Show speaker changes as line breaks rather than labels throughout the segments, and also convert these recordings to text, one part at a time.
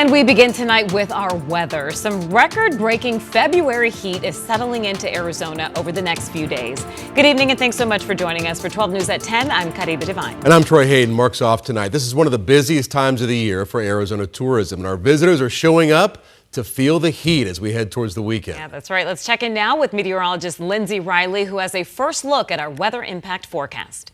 And we begin tonight with our weather. Some record-breaking February heat is settling into Arizona over the next few days. Good evening and thanks so much for joining us for 12 News at 10. I'm Khadija Devine.
And I'm Troy Hayden. Mark's off tonight. This is one of the busiest times of the year for Arizona tourism, and our visitors are showing up to feel the heat as we head towards the weekend.
Yeah, that's right. Let's check in now with meteorologist Lindsay Riley, who has a first look at our weather impact forecast.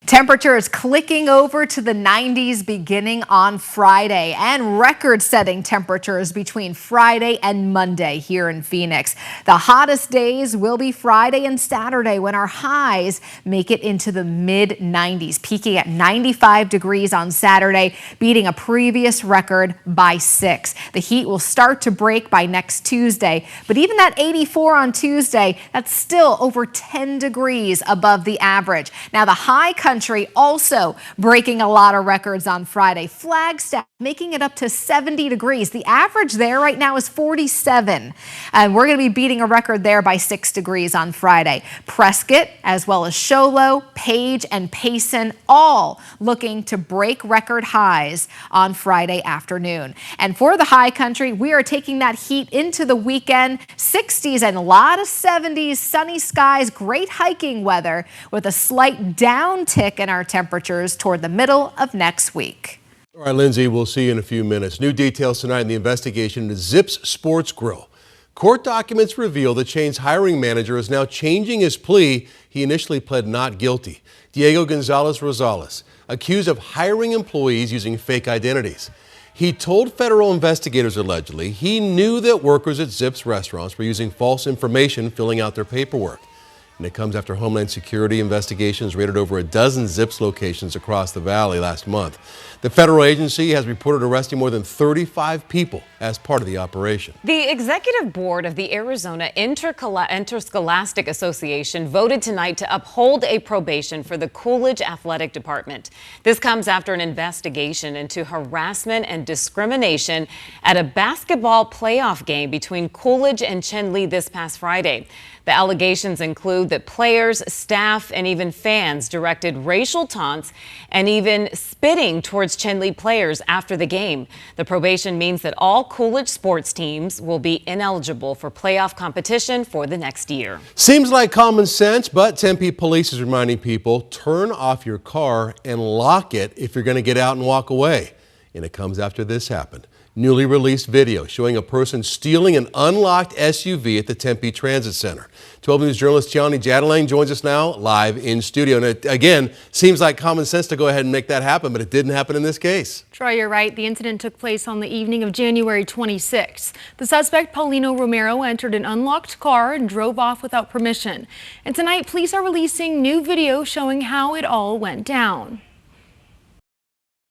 Temperatures clicking over to the 90s beginning on Friday, and record-setting temperatures between Friday and Monday here in Phoenix. The hottest days will be Friday and Saturday when our highs make it into the mid-90s, peaking at 95 degrees on Saturday, beating a previous record by 6. The heat will start to break by next Tuesday, but even that 84 on Tuesday, that's still over 10 degrees above the average. Now the high country also breaking a lot of records on Friday. Flagstaff making it up to 70 degrees. The average there right now is 47. And we're going to be beating a record there by 6 degrees on Friday. Prescott, as well as Show Low, Page, and Payson, all looking to break record highs on Friday afternoon. And for the high country, we are taking that heat into the weekend. 60s and a lot of 70s, sunny skies, great hiking weather with a slight downtick in our temperatures toward the middle of next week.
All right, Lindsay, we'll see you in a few minutes. New details tonight in the investigation into Zips Sports Grill. Court documents reveal the chain's hiring manager is now changing his plea. He initially pled not guilty. Diego Gonzalez Rosales, accused of hiring employees using fake identities. He told federal investigators allegedly he knew that workers at Zips restaurants were using false information filling out their paperwork. And it comes after Homeland Security investigations raided over a dozen Zips locations across the valley last month. The federal agency has reported arresting more than 35 people as part of the operation.
The executive board of the Arizona Interscholastic Association voted tonight to uphold a probation for the Coolidge Athletic Department. This comes after an investigation into harassment and discrimination at a basketball playoff game between Coolidge and Chenli this past Friday. The allegations include that players, staff, and even fans directed racial taunts and even spitting towards Chenli players after the game. The probation means that all Coolidge sports teams will be ineligible for playoff competition for the next year.
Seems like common sense, but Tempe police is reminding people, turn off your car and lock it if you're going to get out and walk away. And it comes after this happened. Newly released video showing a person stealing an unlocked SUV at the Tempe Transit Center. 12 News journalist Tiani Jadalang joins us now live in studio. And it, again, seems like common sense to go ahead and make that happen, but it didn't happen in this case.
Troy, you're right. The incident took place on the evening of January 26th. The suspect, Paulino Romero, entered an unlocked car and drove off without permission. And tonight, police are releasing new video showing how it all went down.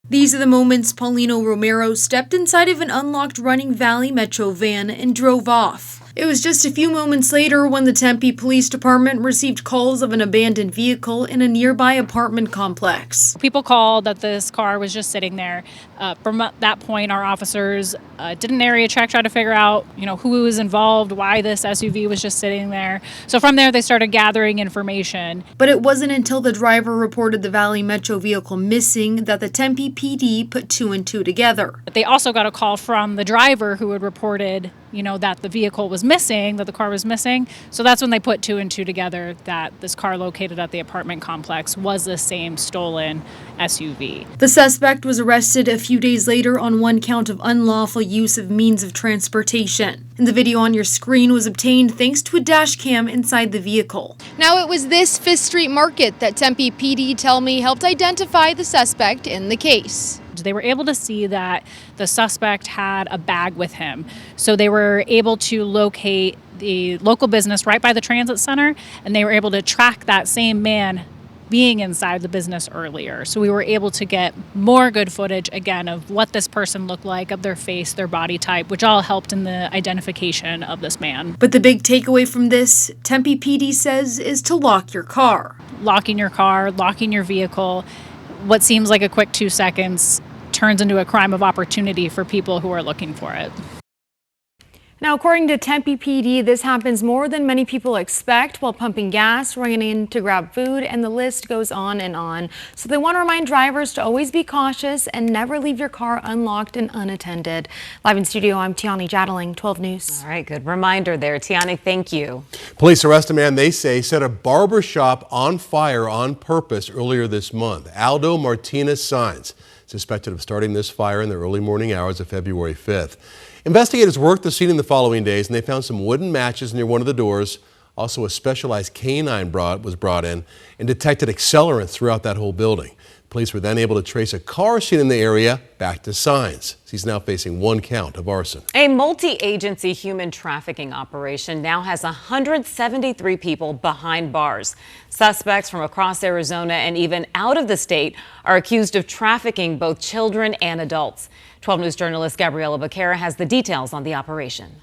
These are the moments Paulino Romero stepped inside of an unlocked Running Valley Metro van and drove off. It was just a few moments later when the Tempe Police Department received calls of an abandoned vehicle in a nearby apartment complex.
People called that this car was just sitting there. From that point, our officers did an area check, tried to figure out, who was involved, why this SUV was just sitting there. So from there, they started gathering information.
But it wasn't until the driver reported the Valley Metro vehicle missing that the Tempe PD put 2 and 2 together.
They also got a call from the driver who had reported, that the vehicle was missing, that the car was missing. So that's when they put 2 and 2 together that this car located at the apartment complex was the same stolen SUV.
The suspect was arrested a few days later on 1 count of unlawful use of means of transportation. And the video on your screen was obtained thanks to a dash cam inside the vehicle.
Now it was this 5th Street Market that Tempe PD tell me helped identify the suspect in the case.
They were able to see that the suspect had a bag with him. So they were able to locate the local business right by the transit center, and they were able to track that same man being inside the business earlier. So we were able to get more good footage, again, of what this person looked like, of their face, their body type, which all helped in the identification of this man.
But the big takeaway from this, Tempe PD says, is to lock your car.
Locking your car, locking your vehicle. What seems like a quick 2 seconds turns into a crime of opportunity for people who are looking for it.
Now, according to Tempe PD, this happens more than many people expect while pumping gas, running in to grab food, and the list goes on and on. So they want to remind drivers to always be cautious and never leave your car unlocked and unattended. Live in studio, I'm Tiani Jadling, 12 News.
All right, good reminder there. Tiani, thank you.
Police arrest a man they say set a barbershop on fire on purpose earlier this month. Aldo Martinez Signs, suspected of starting this fire in the early morning hours of February 5th. Investigators worked the scene in the following days, and they found some wooden matches near one of the doors. Also, a specialized canine was brought in and detected accelerants throughout that whole building. Police were then able to trace a car seen in the area back to Signs. He's now facing 1 count of arson.
A multi-agency human trafficking operation now has 173 people behind bars. Suspects from across Arizona and even out of the state are accused of trafficking both children and adults. 12 News journalist Gabriela Becerra has the details on the operation.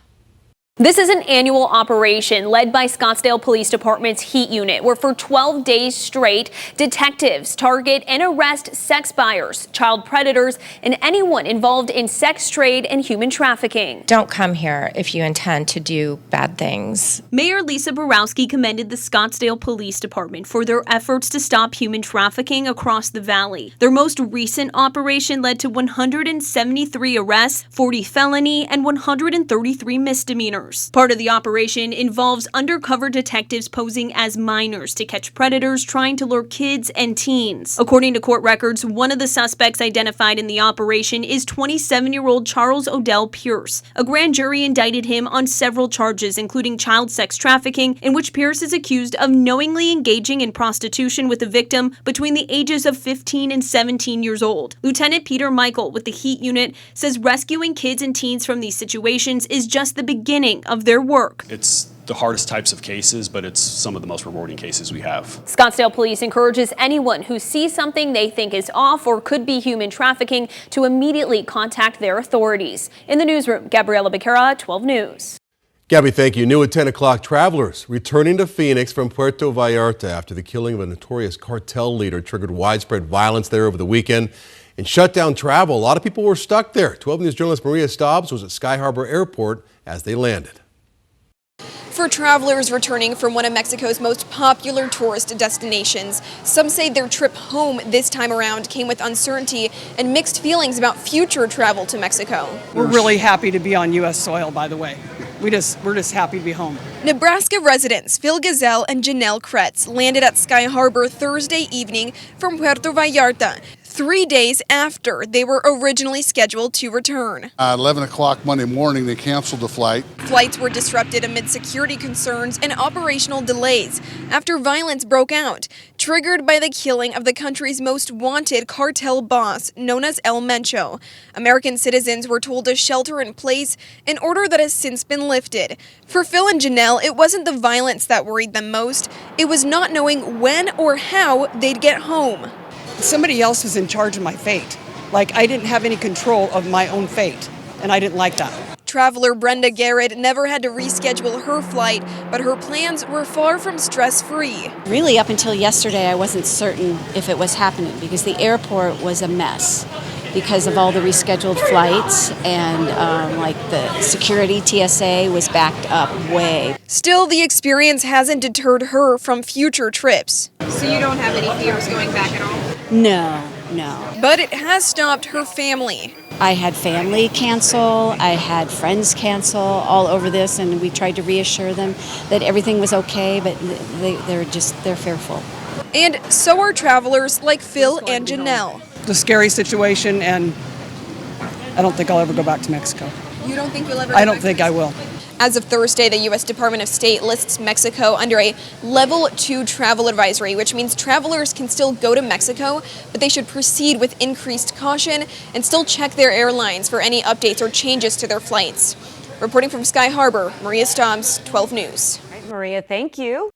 This is an annual operation led by Scottsdale Police Department's Heat Unit, where for 12 days straight, detectives target and arrest sex buyers, child predators, and anyone involved in sex trade and human trafficking.
Don't come here if you intend to do bad things.
Mayor Lisa Borowski commended the Scottsdale Police Department for their efforts to stop human trafficking across the valley. Their most recent operation led to 173 arrests, 40 felony, and 133 misdemeanors. Part of the operation involves undercover detectives posing as minors to catch predators trying to lure kids and teens. According to court records, one of the suspects identified in the operation is 27-year-old Charles Odell Pierce. A grand jury indicted him on several charges, including child sex trafficking, in which Pierce is accused of knowingly engaging in prostitution with the victim between the ages of 15 and 17 years old. Lieutenant Peter Michael with the Heat Unit says rescuing kids and teens from these situations is just the beginning of their work.
It's the hardest types of cases, but it's some of the most rewarding cases we have.
Scottsdale Police encourages anyone who sees something they think is off or could be human trafficking to immediately contact their authorities. In the newsroom, Gabriela Becerra, 12 News.
Gabby, thank you. New at 10 o'clock, travelers returning to Phoenix from Puerto Vallarta after the killing of a notorious cartel leader triggered widespread violence there over the weekend and shut down travel. A lot of people were stuck there. 12 News journalist Maria Stobbs was at Sky Harbor Airport as they landed.
For travelers returning from one of Mexico's most popular tourist destinations, some say their trip home this time around came with uncertainty and mixed feelings about future travel to Mexico.
We're really happy to be on U.S. soil, by the way. We're just happy to be home.
Nebraska residents Phil Gazelle and Janelle Kretz landed at Sky Harbor Thursday evening from Puerto Vallarta, 3 days after they were originally scheduled to return.
11 o'clock Monday morning, they canceled the flight.
Flights were disrupted amid security concerns and operational delays after violence broke out, triggered by the killing of the country's most wanted cartel boss, known as El Mencho. American citizens were told to shelter in place, an order that has since been lifted. For Phil and Janelle, it wasn't the violence that worried them most. It was not knowing when or how they'd get home.
Somebody else was in charge of my fate. Like, I didn't have any control of my own fate, and I didn't like that.
Traveler Brenda Garrett never had to reschedule her flight, but her plans were far from stress-free.
Really, up until yesterday, I wasn't certain if it was happening because the airport was a mess because of all the rescheduled flights and like the security TSA was backed up way.
Still, the experience hasn't deterred her from future trips.
So you don't have any fears going back at all?
No.
But it has stopped her family.
I had family cancel, I had friends cancel all over this, and we tried to reassure them that everything was okay, but they're fearful.
And so are travelers like Phil and Janelle.
It's a scary situation, and I don't think I'll ever go back to Mexico.
You don't think you'll ever?
I don't think I will.
As of Thursday, the U.S. Department of State lists Mexico under a Level 2 travel advisory, which means travelers can still go to Mexico, but they should proceed with increased caution and still check their airlines for any updates or changes to their flights. Reporting from Sky Harbor, Maria Stobbs, 12 News.
All right, Maria, thank you.